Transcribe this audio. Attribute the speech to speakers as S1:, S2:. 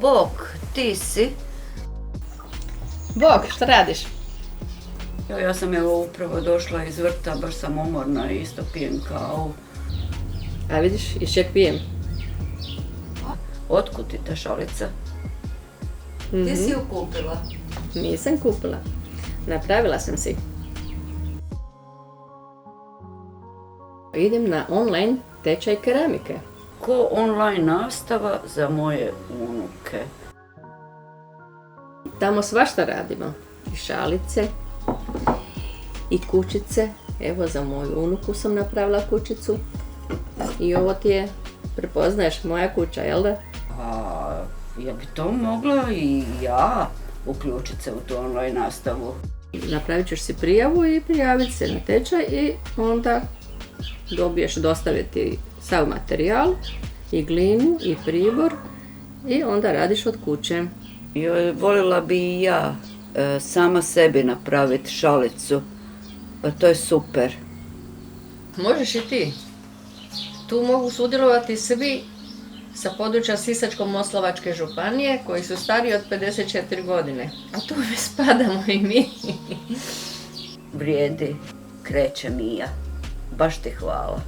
S1: bok, ti si?
S2: Bog, šta radiš?
S1: Ja sam evo upravo došla iz vrta, baš sam umorna i isto pijem kavu.
S2: A vidiš, iz čeg pijem?
S1: Otkud ti ta šalica? Ti si ju kupila?
S2: Nisam kupila. Napravila sam si. Idem na online tečaj keramike.
S1: Ko online nastava za moje unuke.
S2: Tamo svašta radimo. I šalice, i kućice. Evo, za moju unuku sam napravila kućicu. I ovo ti je, prepoznaješ, moja kuća, jel da?
S1: A ja bi to mogla i ja uključiti se u tu online nastavu.
S2: Napravit ćeš si prijavu i prijaviti se na tečaj i onda dobiješ dostaviti sav materijal i glinu i pribor i onda radiš od kuće.
S1: Joj, volila bi i ja sama sebi napraviti šalicu. Pa to je super.
S2: Možeš i ti. Tu mogu sudjelovati svi sa područja Sisačko-moslavačke županije koji su stariji od 54 godine. A tu spadamo i mi.
S1: Vrijedi, krećem i ja. Baš ti hvala.